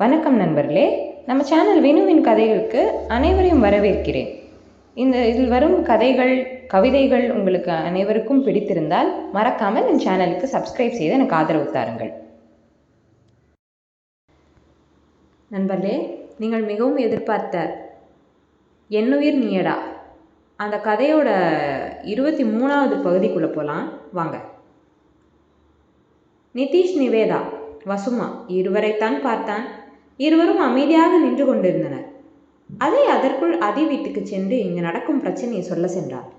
வணக்கம் நண்பர்களே, நம்ம சேனல் வினுவின் கதைகளுக்கு அனைவரையும் வரவேற்கிறேன். இதில் வரும் கதைகள், கவிதைகள் உங்களுக்கு அனைவருக்கும் பிடித்திருந்தால் மறக்காமல் என் சேனலுக்கு சப்ஸ்கிரைப் செய்து எனக்கு ஆதரவு தாருங்கள். நண்பர்களே, நீங்கள் மிகவும் எதிர்பார்த்த என்னுயிர் நீயடா அந்த கதையோட 23வது பகுதிக்குள்ளே போகலாம் வாங்க. நிதிஷ், நிவேதா, வசுமா இருவரைத்தான் பார்த்தான். இருவரும் அமைதியாக நின்று கொண்டிருந்தனர். அதற்குள் அதி வீட்டுக்கு சென்று இங்கு நடக்கும் பிரச்சனையை சொல்ல சென்றார்.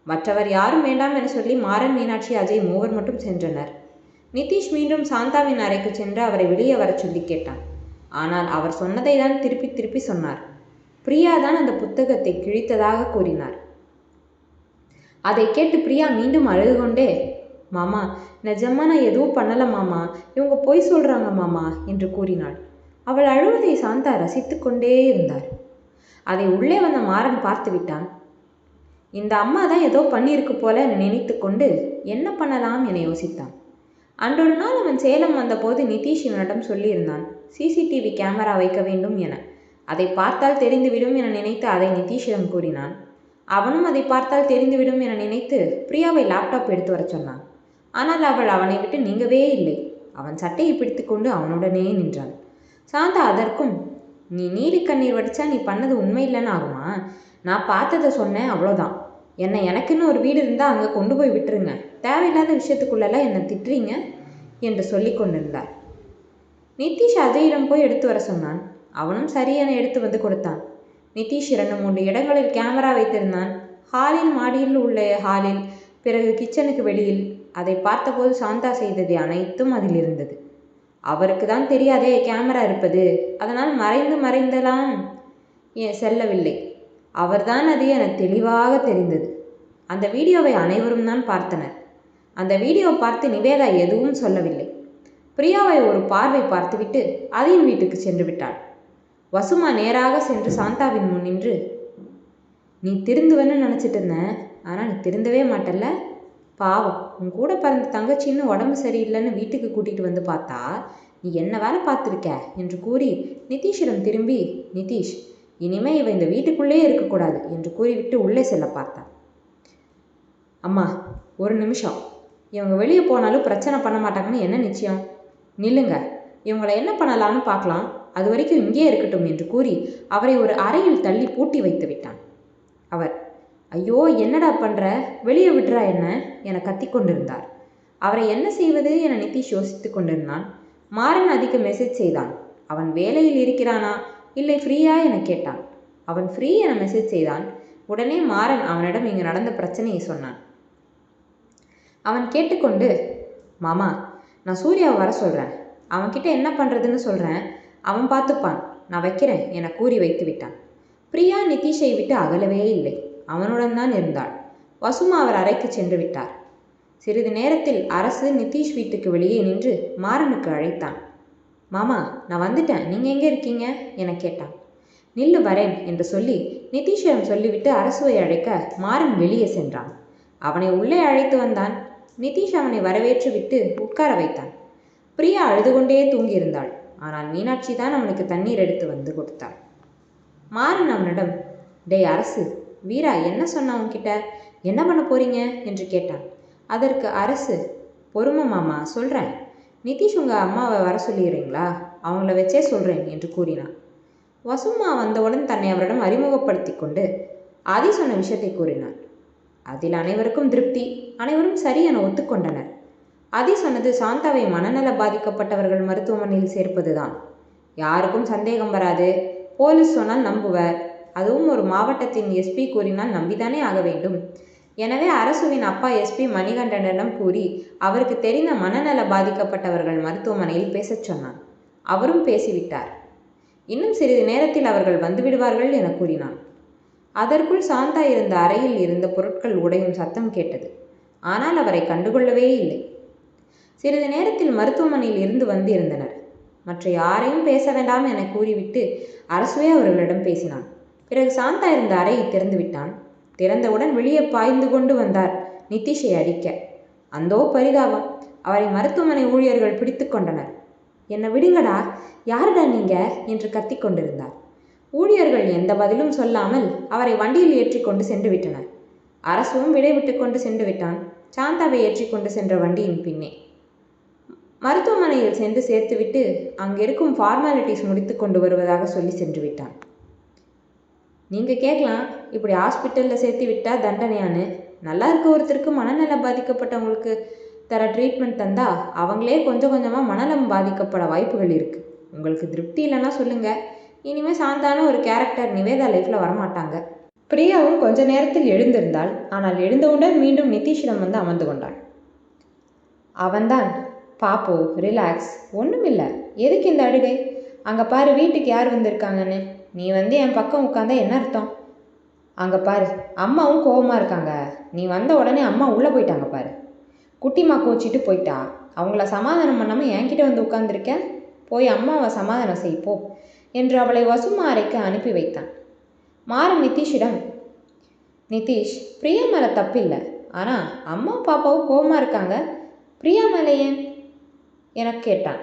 மற்றவர் யாரும் வேண்டாம் என சொல்லி மாறன், மீனாட்சி, அஜய் மூவர் மட்டும் சென்றனர். நிதிஷ் மீண்டும் சாந்தாவின் அறைக்கு சென்று அவரை வெளியே வர சொல்லி கேட்டான். ஆனால் அவர் சொன்னதை தான் திருப்பி திருப்பி சொன்னார். பிரியா தான் அந்த புத்தகத்தை கிழித்ததாக கூறினார். அதை கேட்டு பிரியா மீண்டும் அழுது கொண்டே, மாமா, நிஜமா நான் எதுவும் பண்ணல மாமா, இவங்க பொய் சொல்றாங்க மாமா என்று கூறினாள். அவள் அழுவதை சாந்தா ரசித்து கொண்டே இருந்தார். அதை உள்ளே வந்த மாறன் பார்த்து விட்டான். இந்த அம்மா தான் ஏதோ பண்ணியிருக்கு போல என நினைத்து கொண்டு என்ன பண்ணலாம் என யோசித்தான். அன்றொரு நாள் அவன் சேலம் வந்தபோது நிதிஷ் இவனிடம் சொல்லியிருந்தான் சிசிடிவி கேமரா வைக்க வேண்டும் என. அதை பார்த்தால் தெரிந்துவிடும் என நினைத்து அதை நிதிஷிடம் கூறினான். அவனும் அதை பார்த்தால் தெரிந்துவிடும் என நினைத்து பிரியாவை லேப்டாப் எடுத்து வர சொன்னான். ஆனால் அவள் அவனை விட்டு நீங்கவே இல்லை. அவன் சட்டையை பிடித்து கொண்டு அவனுடனே நின்றாள். சாந்தா அதற்கும், நீ நீலி கண்ணீர் வடிச்சா நீ பண்ணது உண்மை இல்லைன்னு ஆகுமா? நான் பார்த்ததை சொன்னேன், அவ்வளோதான். எனக்குன்னு ஒரு வீடு இருந்தால் அங்கே கொண்டு போய் விட்டுருங்க. தேவையில்லாத விஷயத்துக்குள்ளெல்லாம் என்னை திட்டுறீங்க என்று சொல்லி கொண்டிருந்தார். நிதிஷ் அஜயிடம் போய் எடுத்து வர சொன்னான். அவனும் சரி என எடுத்து வந்து கொடுத்தான். நிதிஷ் 2-3 இடங்களில் கேமரா வைத்திருந்தான். ஹாலில், மாடியில் உள்ள ஹாலில், பிறகு கிச்சனுக்கு வெளியில். அதை பார்த்தபோது சாந்தா செய்தது அனைத்தும் அதில் இருந்தது. அவருக்கு தான் தெரியாதே கேமரா இருப்பது, அதனால் மறைந்தெல்லாம் செல்லவில்லை. அவர்தான் அது என தெளிவாக தெரிந்தது. அந்த வீடியோவை அனைவரும் தான் பார்த்தனர். அந்த வீடியோ பார்த்து நிவேதா எதுவும் சொல்லவில்லை. பிரியாவை ஒரு பார்வை பார்த்துவிட்டு அதின் வீட்டுக்கு சென்று விட்டாள். வசுமா நேராக சென்று சாந்தாவின் முன் நின்று, நீ திருந்துவன்னு நினச்சிட்டு இருந்தேன், ஆனால் நீ திருந்தவே மாட்டல்ல. பாவம், உன் கூட பிறந்த தங்கச்சின்னு உடம்பு சரியில்லைன்னு வீட்டுக்கு கூட்டிகிட்டு வந்து பார்த்தா நீ என்ன வேலை பார்த்துருக்க என்று கூறி நிதிஷிடம் திரும்பி, நிதிஷ், இனிமே இவ இந்த வீட்டுக்குள்ளேயே இருக்கக்கூடாது என்று கூறிவிட்டு உள்ளே செல்ல பார்த்தான். அம்மா, ஒரு நிமிஷம், இவங்க வெளியே போனாலும் பிரச்சனை பண்ண மாட்டாங்கன்னு என்ன நிச்சயம்? நில்லுங்க, இவங்களை என்ன பண்ணலான்னு பார்க்கலாம், அது வரைக்கும் இங்கே இருக்கட்டும் என்று கூறி அவரை ஒரு அறையில் தள்ளி பூட்டி வைத்து விட்டான். அவர், ஐயோ என்னடா பண்ற, வெளியே விடுறா என்ன என கத்திக்கொண்டிருந்தார். அவரை என்ன செய்வது என நிதிஷ் யோசித்து கொண்டிருந்தான். மாறன் அதிக மெசேஜ் செய்தான். அவன் வேலையில் இருக்கிறானா இல்லை ஃப்ரீயா என கேட்டான். அவன் ஃப்ரீ என மெசேஜ் செய்தான். உடனே மாறன் அவனிடம் இங்கு நடந்த பிரச்சனையை சொன்னான். அவன் கேட்டுக்கொண்டு, மாமா, நான் சூர்யாவை வர சொல்கிறேன், அவன்கிட்ட என்ன பண்ணுறதுன்னு சொல்கிறேன், அவன் பார்த்துப்பான், நான் வைக்கிறேன் என கூறி வைத்து விட்டான். பிரியா நிதிஷை விட்டு அகலவே இல்லை. அவனுடன் தான் இருந்தாள். வசுமா அவர் அறைக்கு சென்று விட்டார். சிறிது நேரத்தில் அரசு நிதிஷ் வீட்டுக்கு வெளியே நின்று மாறனுக்கு அழைத்தான். மாமா, நான் வந்துட்டேன், நீங்கள் எங்கே இருக்கீங்க என கேட்டான். நில்லு, வரேன் என்று சொல்லி நிதிஷிடம் சொல்லிவிட்டு அரசுவை அழைக்க மாறன் வெளியே சென்றான். அவனை உள்ளே அழைத்து வந்தான். நிதிஷ் அவனை வரவேற்று விட்டு உட்கார வைத்தான். பிரியா அழுது கொண்டே தூங்கியிருந்தாள். ஆனால் மீனாட்சி தான் அவனுக்கு தண்ணீர் எடுத்து வந்து கொடுத்தாள். மாறன் அவனிடம், டேய் அரசு, வீரா என்ன சொன்ன உன்கிட்ட, என்ன பண்ண போறீங்க என்று கேட்டான். அதற்கு அரசு, பொறுமை மாமா, சொல்கிறேன். நிதிஷ் உங்கள் அம்மாவை வர சொல்லிடுறீங்களா, அவங்கள வச்சே சொல்கிறேன் என்று கூறினான். வசுமா வந்தவுடன் தன்னை அவரிடம் அறிமுகப்படுத்தி கொண்டு ஆதி சொன்ன விஷயத்தை கூறினார். அதில் அனைவருக்கும் திருப்தி. அனைவரும் சரி என ஒத்துக்கொண்டனர். ஆதி சொன்னது சாந்தாவை மனநல பாதிக்கப்பட்டவர்கள் மருத்துவமனையில் சேர்ப்பதுதான். யாருக்கும் சந்தேகம் வராது. போலீஸ் சொன்னால் நம்புவர். அதுவும் ஒரு மாவட்டத்தின் எஸ்பி கூறினால் நம்பிதானே ஆக வேண்டும். எனவே அரசுவின் அப்பா எஸ்பி மணிகண்டனிடம் கூறி அவருக்கு தெரிந்த மனநல பாதிக்கப்பட்டவர்கள் மருத்துவமனையில் பேசச் சொன்னான். அவரும் பேசிவிட்டார். இன்னும் சிறிது நேரத்தில் அவர்கள் வந்துவிடுவார்கள் என கூறினான். அதற்குள் சாந்தா இருந்த அறையில் இருந்த பொருட்கள் உடையும் சத்தம் கேட்டது. ஆனால் அவரை கண்டுகொள்ளவே இல்லை. சிறிது நேரத்தில் மருத்துவமனையில் இருந்து வந்து இருந்தனர். மற்ற யாரையும் பேச வேண்டாம் என கூறிவிட்டு அரசுவே அவர்களிடம் பேசினான். பிறகு சாந்தா இருந்த அறையை திறந்து விட்டான். திறந்தவுடன் வெளியே பாய்ந்து கொண்டு வந்தார் நிதிஷை அடிக்க. அந்தோ பரிதாபம், அவரை மருத்துவமனை ஊழியர்கள் பிடித்து கொண்டனர். என்னை விடுங்கடா, யாருடா நீங்க என்று கத்திக்கொண்டிருந்தார். ஊழியர்கள் எந்த பதிலும் சொல்லாமல் அவரை வண்டியில் ஏற்றி கொண்டு சென்று விட்டனர். அரசும் விடைவிட்டு கொண்டு சென்று விட்டான். சாந்தாவை ஏற்றி கொண்டு சென்ற வண்டியின் பின்னே மருத்துவமனையில் சென்று சேர்த்துவிட்டு அங்கிருக்கும் ஃபார்மாலிட்டிஸ் முடித்து கொண்டு வருவதாக சொல்லி சென்று விட்டான். நீங்கள் கேட்கலாம், இப்படி ஹாஸ்பிட்டலில் சேர்த்து விட்டால் தண்டனையான்னு. நல்லா இருக்க ஒருத்தருக்கு மனநல பாதிக்கப்பட்டவங்களுக்கு தர ட்ரீட்மெண்ட் தந்தால் அவங்களே கொஞ்சம் கொஞ்சமாக மனநலம் பாதிக்கப்பட வாய்ப்புகள் இருக்குது. உங்களுக்கு திருப்தி இல்லைன்னா சொல்லுங்கள். இனிமேல் சாந்தான ஒரு கேரக்டர் நிவேதா லைஃப்பில் வரமாட்டாங்க. பிரியாவும் கொஞ்ச நேரத்தில் எழுந்திருந்தாள். ஆனால் எழுந்தவுடன் மீண்டும் நிதிஷிடம் வந்து அமர்ந்து கொண்டாள். அவன்தான், பாப்போ ரிலாக்ஸ், ஒன்றும் இல்லை, எதுக்கு இந்த அழுகை? அங்கே பாரு வீட்டுக்கு யார் வந்திருக்காங்கன்னு. நீ வந்து என் பக்கம் உட்காந்தா என்ன அர்த்தம்? அங்கே பாரு அம்மாவும் கோபமாக இருக்காங்க. நீ வந்த உடனே அம்மா உள்ளே போயிட்டாங்க பாரு. குட்டிமா கோச்சிட்டு போயிட்டா. அவங்கள சமாதானம் பண்ணாமல் என்கிட்ட வந்து உட்காந்துருக்க. போய் அம்மாவை சமாதானம் செய்ப்போ என்று அவளை வசுமா அறைக்கு அனுப்பி வைத்தான். மாறன் நிதிஷிடம், நிதிஷ், பிரியா மேலே தப்பில்லை, ஆனால் அம்மா பாப்பாவும் கோபமாக இருக்காங்க, பிரியா மேலே ஏன் எனக்கு கேட்டான்.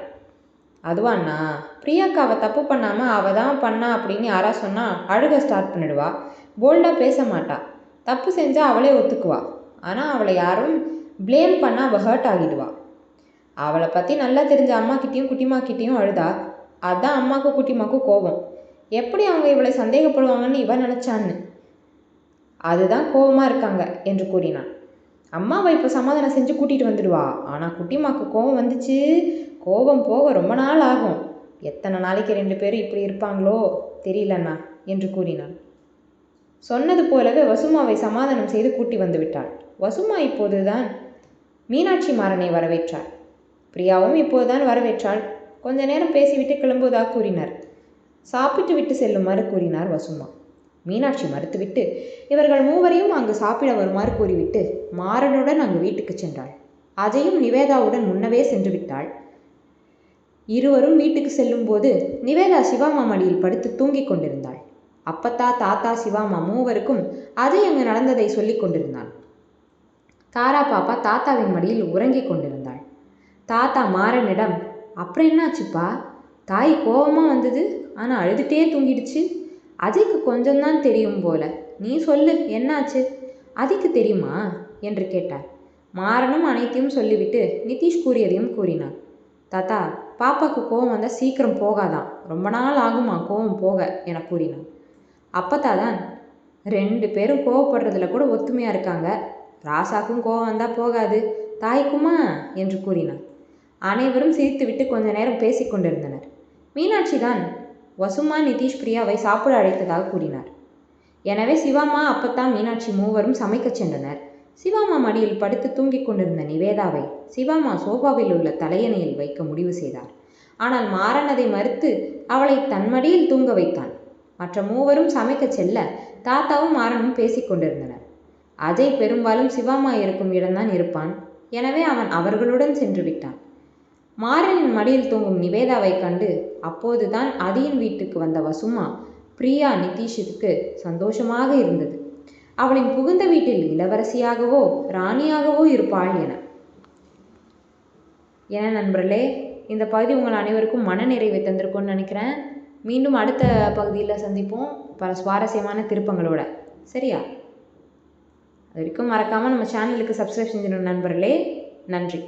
அதுவாண்ணா, பிரியாக்கா அவள் தப்பு பண்ணாமல் அவள் தான் பண்ணா அப்படின்னு யாரா சொன்னால் அழுக ஸ்டார்ட் பண்ணிடுவா. போல்டாக பேச மாட்டா. தப்பு செஞ்சால் அவளே ஒத்துக்குவா. ஆனால் அவளை யாரும் ப்ளேம் பண்ணால் அவள் ஹர்ட் ஆகிடுவா. அவளை பற்றி நல்லா தெரிஞ்ச அம்மாக்கிட்டேயும் குட்டிமாக்கிட்டேயும் அழுதா. அதுதான் அம்மாவுக்கும் குட்டிமாக்கும் கோபம். எப்படி அவங்க இவளை சந்தேகப்படுவாங்கன்னு இவன் நினச்சான்னு. அதுதான் கோபமாக இருக்காங்க என்று கூறினான். அம்மாவை இப்போ சமாதானம் செஞ்சு கூட்டிகிட்டு வந்துடுவா. ஆனால் குட்டிமாக்கு கோபம் வந்துச்சு, கோபம் போக ரொம்ப நாள் ஆகும். எத்தனை நாளைக்கு 2 பேரும் இப்படி இருப்பாங்களோ தெரியலண்ணா என்று கூறினான். சொன்னது போலவே வசுமாவை சமாதானம் செய்து கூட்டி வந்து விட்டாள். வசுமா இப்போதுதான் மீனாட்சி மாறனை வரவேற்றாள். பிரியாவும் இப்போதுதான் வரவேற்றாள். கொஞ்ச நேரம் பேசிவிட்டு கிளம்புவதாக கூறினார். சாப்பிட்டு விட்டு செல்லுமாறு கூறினார் வசுமா. மீனாட்சி மறுத்துவிட்டு இவர்கள் மூவரையும் அங்கு சாப்பிட வருமாறு கூறிவிட்டு மாறனுடன் அங்கு வீட்டுக்கு சென்றாள். அஜயும் நிவேதாவுடன் முன்னவே சென்று விட்டாள். இருவரும் வீட்டுக்கு செல்லும்போது நிவேதா சிவாமா மடியில் படுத்து தூங்கிக் கொண்டிருந்தாள். அப்பத்தா, தாத்தா, சிவாமா மூவருக்கும் அஜய் அங்கு நடந்ததை சொல்லிக் கொண்டிருந்தான். தாரா பாப்பா தாத்தாவின் மடியில் உறங்கிக் கொண்டிருந்தாள். தாத்தா மாறனிடம், அப்புறம் என்னாச்சுப்பா? தாய் கோபமாக வந்தது, ஆனால் அழுதுகிட்டே தூங்கிடுச்சு. அஜய்க்கு கொஞ்சம்தான் தெரியும் போல, நீ சொல்லு என்னாச்சு? அதிக்கு தெரியுமா என்று கேட்டார். மாறனும் அனைத்தையும் சொல்லிவிட்டு நிதிஷ் கூறியதையும் கூறினார். தாத்தா, பாப்பாவுக்கு கோபம் வந்தால் சீக்கிரம் போகாதான், ரொம்ப நாள் ஆகுமா கோபம் போக என கூறினான். அப்பத்தா தான், 2 பேரும் கோவப்படுறதுல கூட ஒத்துமையாக இருக்காங்க. ராசாக்கும் கோபம் வந்தால் போகாது, தாய்க்குமா என்று கூறினார். அனைவரும் சிரித்துவிட்டு கொஞ்ச நேரம் பேசிக்கொண்டிருந்தனர். மீனாட்சி தான் வசுமா, நிதிஷ், பிரியாவை சாப்பிட அழைத்ததாக கூறினார். எனவே சிவாமா, அப்பத்தா, மீனாட்சி மூவரும் சமைக்கச் சென்றனர். சிவாமா மடியில் படுத்து தூங்கிக் கொண்டிருந்த நிவேதாவை சிவாமா சோபாவில் உள்ள தலையணையில் வைக்க முடிவு செய்தார். ஆனால் மாறன் அதை மறுத்து அவளை தன் மடியில் தூங்க வைத்தான். மற்ற மூவரும் சமைக்கச் செல்ல தாத்தாவும் மாறனும் பேசிக்கொண்டிருந்தனர். அஜய் பெரும்பாலும் சிவாமா இருக்கும் இடம்தான் இருப்பான். எனவே அவன் அவர்களுடன் சென்று விட்டான். மாறனின் மடியில் தூங்கும் நிவேதாவை கண்டு அப்போதுதான் அதியின் வீட்டுக்கு வந்த வசுமா பிரியா நிதிஷுக்கு சந்தோஷமாக இருந்தது. அவளின் புகுந்த வீட்டில் இளவரசியாகவோ ராணியாகவோ இருப்பாள் என நண்பர்களே, இந்த பகுதி உங்கள் அனைவருக்கும் மனநிறைவை தந்திருக்கும்னு நினைக்கிறேன். மீண்டும் அடுத்த பகுதியில் சந்திப்போம் பல சுவாரஸ்யமான திருப்பங்களோட. சரியா? அது வரைக்கும் மறக்காமல் நம்ம சேனலுக்கு சப்ஸ்கிரைப் செஞ்சிடணும் நண்பர்களே. நன்றி.